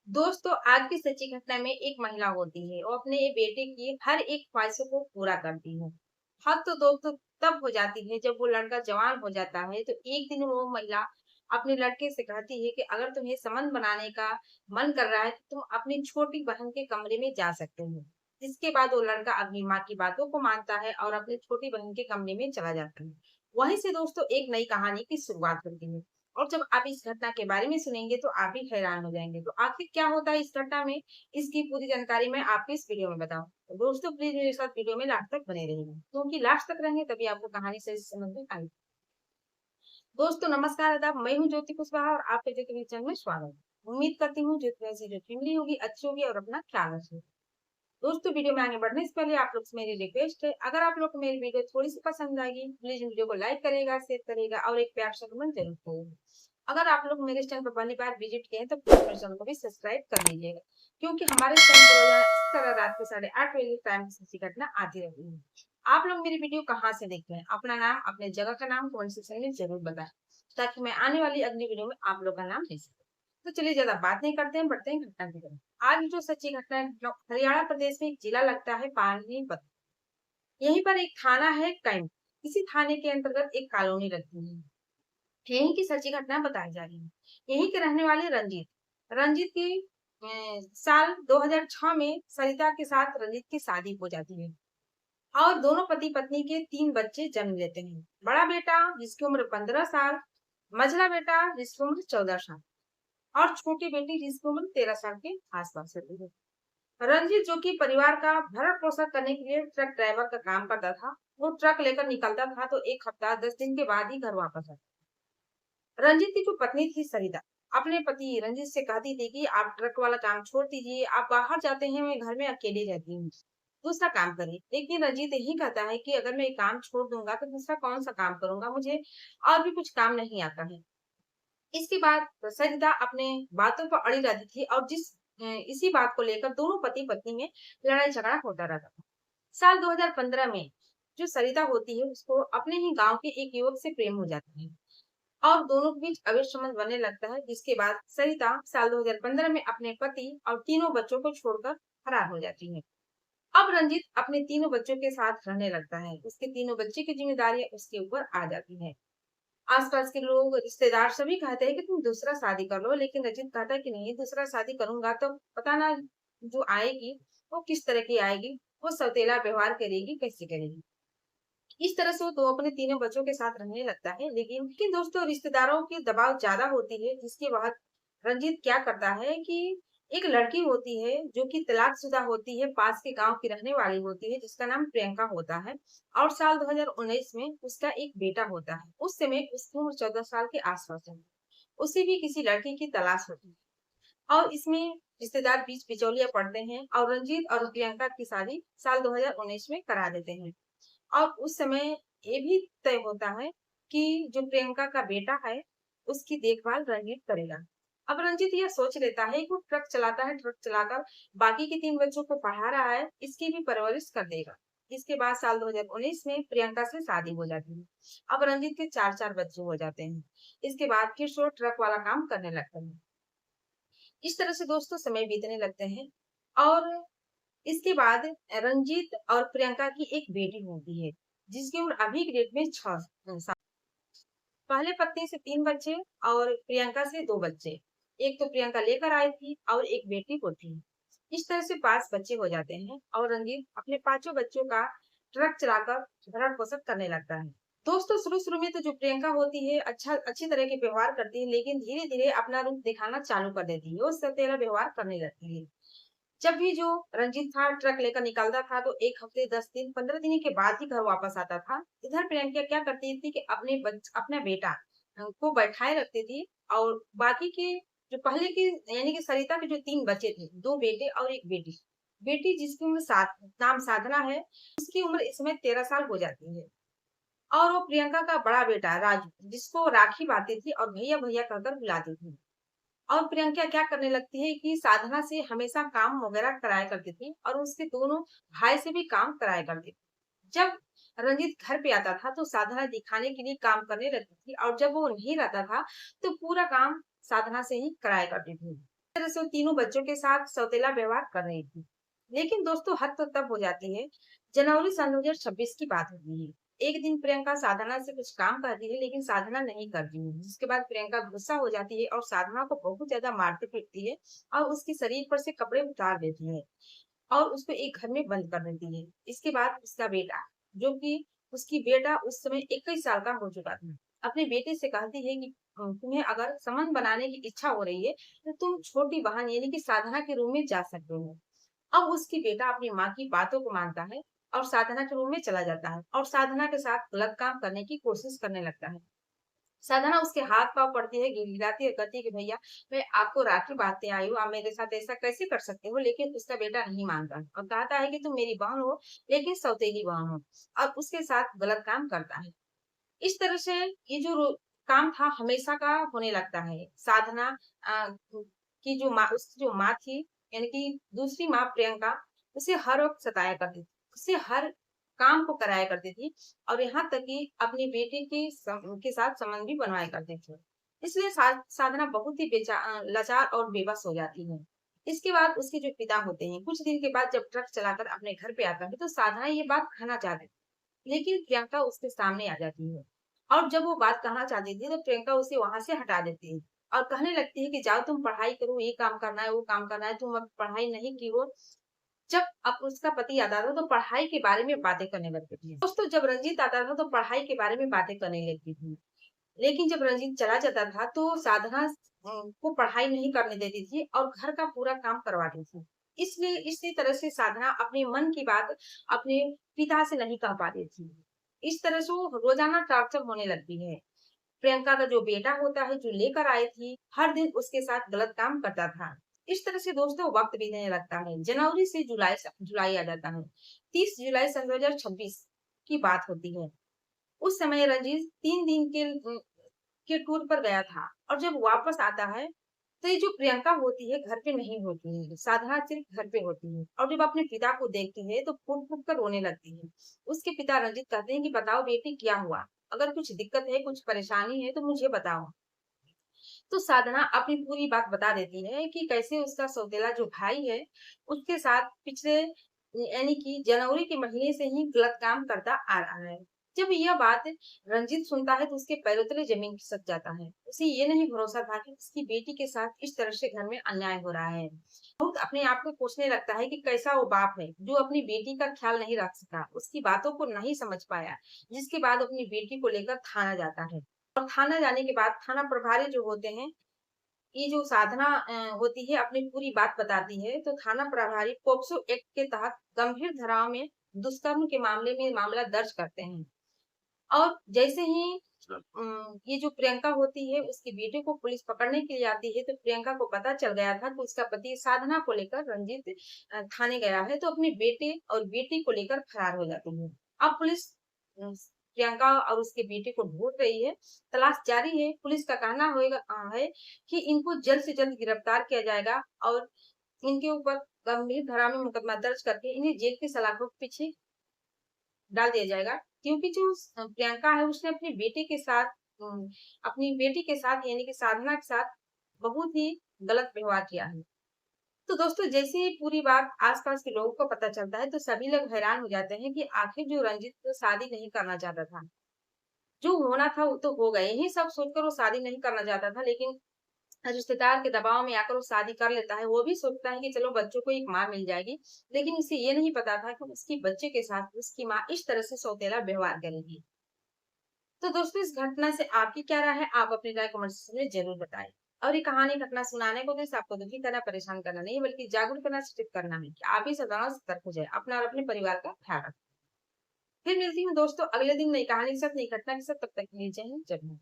दोस्तों, आज की सच्ची घटना में एक महिला होती है और अपने बेटे की हर एक ख्वाहिशों को पूरा करती है। हद तो दोस्तों तब हो जाती है जब वो लड़का जवान हो जाता है। तो एक दिन वो महिला अपने लड़के से कहती है कि अगर तुम्हें संबंध बनाने का मन कर रहा है तो तुम अपनी छोटी बहन के कमरे में जा सकते हो। जिसके बाद वो लड़का अपनी माँ की बातों को मानता है और अपनी छोटी बहन के कमरे में चला जाता है। वहीं से दोस्तों एक नई कहानी की शुरुआत होती है। और जब आप इस घटना के बारे में सुनेंगे तो आप भी हैरान हो जाएँगे। तो आखिर क्या होता है इस घटना में? इसकी पूरी जानकारी मैं आपको इस वीडियो में बताऊँ। तो दोस्तों प्लीज़ मेरे साथ वीडियो में लास्ट तक बने रहिए, क्योंकि लास्ट तक रहेंगे तभी आपको कहानी सही से समझ में आएगी। दोस्तों नमस्कार, आदाब, मैं हूँ ज्योति कुशवाहा और आपके ज्योति न्यूज़ चैनल में स्वागत है। उम्मीद करती हूँ ज्योति वैसी जो फ़ैमिली होगी, अच्छी होगी और अपना ख्याल रखेगी। दोस्तों वीडियो में आगे बढ़ने से पहले आप लोग से मेरी रिक्वेस्ट है, अगर आप लोग को मेरी वीडियो थोड़ी-सी पसंद आएगी, प्लीज़ वीडियो को लाइक करिएगा, शेयर करिएगा और एक प्यारा सा कमेंट ज़रूर करिएगा। अगर आप लोग मेरे चैनल पर पहली बार विज़िट किए हैं तो प्लीज़ मेरे चैनल को भी सब्सक्राइब कर लीजिएगा, क्योंकि हमारे चैनल पर रोज़ाना इस तरह रात के 8:30 बजे टाइम से सच्ची घटना आती रहती है। आप लोग मेरी वीडियो कहाँ से देख रहे हैं? अपना नाम, अपने जगह का नाम कमेंट सेक्शन में ज़रूर बताएँ, ताकि मैं आने वाली अगली वीडियो में आप लोग का नाम ले सकूँ। तो चलिए ज़्यादा बात नहीं करते हैं, बढ़ते हैं घटना की तरफ। आज जो सच्ची घटना है जो हरियाणा प्रदेश में एक जिला लगता है पानीपत। यहीं पर एक थाना है कैंट। इसी थाने के अंतर्गत एक कॉलोनी लगती है। यहीं की सच्ची घटना बताई जा रही है। यहीं के रहने वाले रंजीत। रंजीत की साल 2006 में सरिता के साथ रंजीत की शादी हो जाती है और दोनों पति पत्नी के 3 बच्चे जन्म लेते हैं। बड़ा बेटा जिसकी उम्र 15 साल, मझला बेटा जिसकी उम्र 14 साल और छोटी बेटी जिसकी उम्र 13 साल के आसपास होती है। रंजीत जो कि परिवार का भरण-पोषण करने के लिए ट्रक ड्राइवर का काम करता था, वो ट्रक लेकर निकलता था तो 1 हफ्ता 10 दिन के बाद ही घर वापस आता। रंजीत की जो पत्नी थी सरिता, अपने पति रंजीत से कहती थी कि आप ट्रक वाला काम छोड़ दीजिए, आप बाहर जाते हैं, मैं घर में अकेली रहती हूँ, दूसरा काम करिए। लेकिन रंजीत यही कहता है कि अगर मैं ये काम छोड़ दूँगा तो दूसरा कौन-सा काम करूँगा, मुझे और भी कुछ काम नहीं आता है। इसके बाद सरिता अपने बातों पर अड़ी रहती थी और इसी बात को लेकर दोनों पति-पत्नी में लड़ाई-झगड़ा होता रहता था। साल 2015 में जो सरिता होती है उसको अपने ही गाँव के एक युवक से प्रेम हो जाता है और दोनों के बीच अवैध संबंध बनने लगता है, जिसके बाद सरिता साल 2015 में अपने पति और तीनों बच्चों को छोड़कर फरार हो जाती है। अब रंजीत अपने तीनों बच्चों के साथ रहने लगता है। उसके तीनों बच्चे की ज़िम्मेदारियाँ उसके ऊपर आ जाती है। आस-पास के लोग, रिश्तेदार सभी कहते हैं कि तुम दूसरा शादी कर लो, लेकिन रंजीत कहता है कि नहीं, दूसरा शादी करूँगा तो पता ना जो आएगी, वो किस तरह की आएगी, वो सौतेला व्यवहार करेगी, कैसे करेगी। इस तरह से वो तो अपने तीनों बच्चों के साथ रहने लगता है, लेकिन दोस्तों रिश्तेदारों की दबाव ज़्यादा होती है, जिसके बाद रंजीत क्या करता है कि एक लड़की होती है जो कि तलाकशुदा होती है, पास के गाँव की रहने वाली होती है, जिसका नाम प्रियंका होता है और साल 2019 में उसका एक बेटा होता है। उस समय उसकी उम्र 14 साल के आस-पास है। उसे भी किसी लड़की की तलाश होती है और इसमें रिश्तेदार बीच बिचौलिया पड़ते हैं और रंजीत और प्रियंका की शादी साल 2019 में करा देते हैं। और उस समय ये भी तय होता है कि जो प्रियंका का बेटा है, उसकी देखभाल रंजीत करेगा। अब रंजीत यह सोच लेता है कि वो ट्रक चलाता है, ट्रक चलाकर बाकी के 3 बच्चों को पढ़ा रहा है, इसकी भी परवरिश कर देगा। इसके बाद साल 2019 में प्रियंका से शादी हो जाती है। अब रंजीत के 4-4 बच्चे हो जाते हैं। इसके बाद फिर से वो ट्रक वाला काम करने लगता है। इस तरह से दोस्तों समय बीतने लगते हैं और इसके बाद रंजीत और प्रियंका की एक बेटी होती है, जिसकी उम्र अभी की डेट में 6 साल। पहले पत्नी से 3 बच्चे और प्रियंका से 2 बच्चे। एक तो प्रियंका लेकर आई थी और एक बेटी को थी। इस तरह से 5 बच्चे हो जाते हैं और रंजीत अपने पाँचों बच्चों का ट्रक चलाकर भरण-पोषण करने लगता है। दोस्तों शुरू-शुरू में तो जो प्रियंका होती है अच्छी तरह के व्यवहार करती है, लेकिन धीरे-धीरे अपना रूप दिखाना चालू कर देती है। वो सौतेला व्यवहार करने लगती है। जब भी जो रंजीत था ट्रक लेकर निकलता था तो 1 हफ्ते 10 दिन 15 दिन के बाद ही घर वापस आता था। इधर प्रियंका क्या करती थी कि अपना बेटा को बैठाए रखती थी और बाकी के जो पहले की यानी कि सरिता के जो 3 बच्चे थे, 2 बेटे और 1 बेटी। बेटी जिसकी उम्र नाम साधना है, उसकी उम्र इस समय 13 साल हो जाती है। और वो प्रियंका का बड़ा बेटा राजू, जिसको राखी बाँधती थी और भैया-भैया कहकर बुलाती थी। और प्रियंका क्या करने लगती है कि साधना से हमेशा काम वगैरह कराया करती थी और उसके दोनों भाई से भी काम कराया करती थी। जब रंजीत घर पे आता था तो साधना दिखाने के लिए काम करने लगती थी और जब वो नहीं रहता था तो पूरा काम साधना से ही कराया करती थी। तरह से वो तीनों बच्चों के साथ सौतेला व्यवहार कर रही थी। लेकिन दोस्तों हद तो तब हो जाती है, जनवरी सन 2026 की बात होती है। एक दिन प्रियंका साधना से कुछ काम करती है, लेकिन साधना नहीं करती है। जिसके बाद प्रियंका गुस्सा हो जाती है और साधना को बहुत ज्यादा मारती पीटती है और उसके शरीर पर से कपड़े उतार देती है और उसको एक घर में बंद कर देती है। इसके बाद उसका बेटा, जो कि उसकी बेटा उस समय 21 साल का हो चुका था, अपने बेटे से कहती है कि तुम्हें अगर संबंध बनाने की इच्छा हो रही है तो तुम छोटी बहन यानी कि साधना के रूम में जा सकते हो। अब उसकी बेटा अपनी माँ की बातों को मानता है और साधना के रूम में चला जाता है और साधना के साथ गलत काम करने की कोशिश करने लगता है। साधना उसके हाथ-पाँव पड़ती है, गिड़गिड़ाती है, कहती है कि भैया मैं आपको राखी बाँधते आई हूँ, आप मेरे साथ ऐसा कैसे कर सकते हो? लेकिन उसका बेटा नहीं मानता और कहता है कि तुम मेरी बहन हो, लेकिन सौतेली बहन हो और उसके साथ गलत काम करता है। इस तरह से ये जो काम था हमेशा का होने लगता है। साधना अ, की जो माँ उसकी जो माँ थी, यानी कि दूसरी माँ प्रियंका, उसे हर वक़्त सताया करती थी। उससे हर काम को कराया करती थी और यहाँ तक कि अपनी बेटी के साथ संबंध भी बनवाया करती थी। इसलिए साधना बहुत ही लाचार और बेबस हो जाती है। इसके बाद उसके जो पिता होते हैं, कुछ दिन के बाद जब ट्रक चलाकर अपने घर पे आता है, तो साधना ये बात कहना चाहती थी, लेकिन प्रियंका उसके सामने आ जाती है। और जब वो बात कहना चाहती थी, तो प्रियंका उसे वहाँ से हटा देती है और कहने लगती है कि जाओ तुम पढ़ाई करो, ये काम करना है, वो काम करना है, तुम अब पढ़ाई नहीं की हो। जब अब उसका पति आता था, तो पढ़ाई के बारे में बातें करने लगती थी। दोस्तों जब रंजीत आता था, तो पढ़ाई के बारे में बातें करने लगती थी। लेकिन जब रंजीत चला जाता था, तो साधना को पढ़ाई नहीं करने देती थी और घर का पूरा काम करवाती थी। इसलिए इसी तरह से साधना अपने मन की बात अपने पिता से नहीं कह पाती थी। इस तरह से वो रोजाना टॉर्चर होने लगती है। प्रियंका का जो बेटा होता है, जो लेकर आई थी, हर दिन उसके साथ गलत काम करता था। इस तरह से दोस्तों वक्त बीतने लगता है। जनवरी से जुलाई आ जाता है। 30 जुलाई सन 2026 की बात होती है। उस समय रंजीत 3 दिन के टूर पर गया था और जब वापस आता है, तो ये जो प्रियंका होती है घर पे नहीं होती है, साधना सिर्फ घर पे होती है और जब अपने पिता को देखती है तो फूट-फूट कर रोने लगती है। उसके पिता रंजीत कहते हैं कि बताओ बेटी क्या हुआ? अगर कुछ दिक्कत है, कुछ परेशानी है तो मुझे बताओ। तो साधना अपनी पूरी बात बता देती है कि कैसे उसका सौतेला जो भाई है, उसके साथ पिछले यानी कि जनवरी के महीने से ही गलत काम करता आ रहा है। जब यह बात रंजीत सुनता है तो उसके पैरों तले जमीन खिसक जाता है। उसे ये नहीं भरोसा था कि उसकी बेटी के साथ इस तरह से घर में अन्याय हो रहा है। बहुत अपने आप को पूछने लगता है कि कैसा वो बाप है जो अपनी बेटी का ख्याल नहीं रख सका, उसकी बातों को नहीं समझ पाया, जिसके बाद अपनी बेटी को लेकर थाना जाता है। और थाना जाने के बाद थाना प्रभारी जो होते हैं, ये जो साधना होती है अपनी पूरी बात बताती है, तो थाना प्रभारी पोक्सो एक्ट के तहत गंभीर धाराओं में दुष्कर्म के मामले में मामला दर्ज करते हैं। और जैसे ही ये जो प्रियंका होती है उसकी बेटे को पुलिस पकड़ने के लिए आती है, तो प्रियंका को पता चल गया था कि उसका पति साधना को लेकर रंजीत थाने गया है, तो अपने बेटे और बेटी को लेकर फरार हो जाती है। अब पुलिस प्रियंका और उसके बेटे को ढूंढ रही है, तलाश जारी है। पुलिस का कहना है कि इनको जल्द से जल्द गिरफ्तार किया जाएगा और इनके ऊपर गंभीर धारा में मुकदमा दर्ज करके इन्हें जेल की सलाखों के पीछे डाल दिया जाएगा, क्योंकि जो प्रियंका है उसने अपनी बेटी के साथ यानी कि साधना के साथ बहुत ही गलत व्यवहार किया है। तो दोस्तों जैसे ही पूरी बात आस-पास के लोगों को पता चलता है, तो सभी लोग हैरान हो जाते हैं कि आखिर जो रंजीत तो शादी नहीं करना चाहता था, जो होना था वो तो हो गया। यही सब सोचकर वो शादी नहीं करना चाहता था, लेकिन रिश्तेदार के दबाव में आकर वो शादी कर लेता है। वो भी सोचता है कि चलो बच्चों को एक माँ मिल जाएगी, लेकिन उसे ये नहीं पता था कि उसके बच्चे के साथ उसकी माँ इस तरह से सौतेला व्यवहार करेगी। तो दोस्तों इस घटना से आपकी क्या राय है? आप अपनी राय कमेंट सेक्शन में ज़रूर बताएँ। और ये कहानी घटना सुनाने को उद्देश्य आपको दुखी करना, परेशान करना नहीं बल्कि जागरूक करना, शिक्षित करना है कि आप भी सावधान और सतर्क हो जाएँ। अपना और अपने परिवार का ख्याल रखें। फिर मिलती हूँ दोस्तों अगले दिन नई कहानी के साथ, नई घटना के साथ। तब तक के लिए जय हिंद, जय भारत।